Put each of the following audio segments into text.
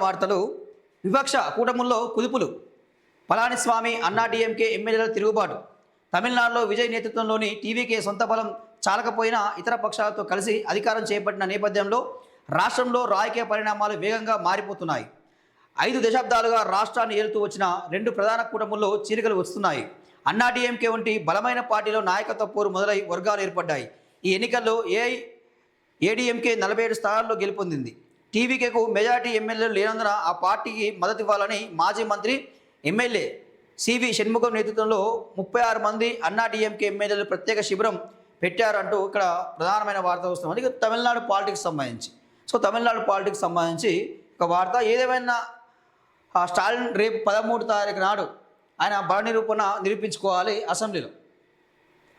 వార్తలు వివక్ష కూటముల్లో కుదుపులు పళనిస్వామి అన్నా డీఎంకే ఎమ్మెల్యేల తిరుగుబాటు తమిళనాడులో విజయ్ నేతృత్వంలోని టీవీకే సొంత బలం చాలకపోయినా ఇతర పక్షాలతో కలిసి అధికారం చేపట్టిన నేపథ్యంలో రాష్ట్రంలో రాజకీయ పరిణామాలు వేగంగా మారిపోతున్నాయి. 5 దశాబ్దాలుగా రాష్ట్రాన్ని ఏలుతూ వచ్చిన 2 ప్రధాన కూటముల్లో చీలికలు వస్తున్నాయి. అన్నా డీఎంకే వంటి బలమైన పార్టీలో నాయకత్వ పోరు మొదలై వర్గాలు ఏర్పడ్డాయి. ఈ ఎన్నికల్లో ఏడీఎంకే 47 స్థానాల్లో గెలుపొందింది. టీవీకేకు మెజార్టీ ఎమ్మెల్యేలు లేనందున ఆ పార్టీకి మద్దతు ఇవ్వాలని మాజీ మంత్రి ఎమ్మెల్యే సివి షణ్ముఖం నేతృత్వంలో 36 మంది అన్నా డీఎంకే ఎమ్మెల్యేలు ప్రత్యేక శిబిరం పెట్టారంటూ ఇక్కడ ప్రధానమైన వార్త వస్తుంది. ఇక తమిళనాడు పాలిటిక్స్ సంబంధించి తమిళనాడు పాలిటిక్స్ సంబంధించి ఒక వార్త ఏదేమైనా స్టాలిన్ రేపు 13 తారీఖు నాడు ఆయన బల నిరూపణ నిరూపించుకోవాలి అసెంబ్లీలో.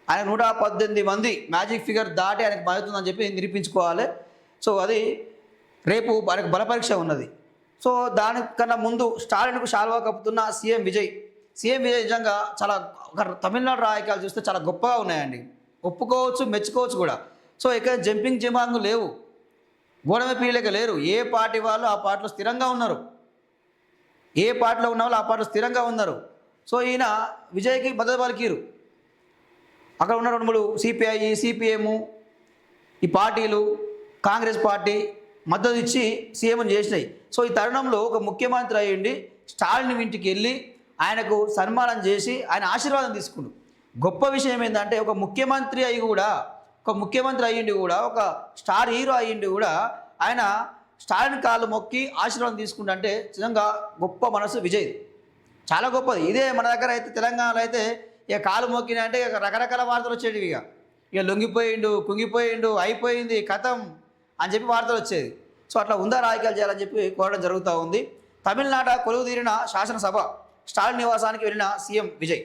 ఆయన 118 మంది మ్యాజిక్ ఫిగర్ దాటి ఆయనకు మద్దతుందని చెప్పి నిరూపించుకోవాలి. సో అది రేపు ఆయనకు బల పరీక్ష ఉన్నది. సో దానికన్నా ముందు స్టాలిన్కు శాల్వా కప్పుతున్న సీఎం విజయ్ నిజంగా చాలా తమిళనాడు రాజకీయాలు చూస్తే చాలా గొప్పగా ఉన్నాయండి. ఒప్పుకోవచ్చు, మెచ్చుకోవచ్చు కూడా. సో ఇక్కడ జంపింగ్ జిమాంగ్ లేవు, గోడమ పీలేక లేరు. ఏ పార్టీ వాళ్ళు ఆ పార్టీలో స్థిరంగా ఉన్నారు, ఏ పార్టీలో ఉన్న వాళ్ళు ఆ పార్టీలో స్థిరంగా ఉన్నారు. సో ఈయన విజయ్కి మద్దతు పలికిరు. అక్కడ ఉన్న 2-3 సిపిఐ, సిపిఎం ఈ పార్టీలు, కాంగ్రెస్ పార్టీ మద్దతు ఇచ్చి సీఎంని చేసినాయి. సో ఈ తరుణంలో ఒక ముఖ్యమంత్రి అయ్యిండి స్టాలిన్ ఇంటికి వెళ్ళి ఆయనకు సన్మానం చేసి ఆయన ఆశీర్వాదం తీసుకుండు. గొప్ప విషయం ఏంటంటే ఒక ముఖ్యమంత్రి అయ్యిండి కూడా ఒక స్టార్ హీరో అయ్యిండి కూడా ఆయన స్టాలిన్ కాళ్ళు మొక్కి ఆశీర్వాదం తీసుకుంటే నిజంగా గొప్ప మనసు విజయ్, చాలా గొప్పది. ఇదే మన దగ్గర అయితే తెలంగాణలో అయితే ఇక కాలు మొక్కిన అంటే ఇక రకరకాల వార్తలు వచ్చేటివి. ఇక లొంగిపోయిండు, కుంగిపోయిండు, అయిపోయింది కథం అని చెప్పి వార్తలు వచ్చేది. సో అట్లా ఉందా రాజకీయాలు చేయాలని చెప్పి కోరడం జరుగుతూ ఉంది. తమిళనాట కొలువు తీరిన శాసనసభ, స్టాలిన్ నివాసానికి వెళ్ళిన సీఎం విజయ్.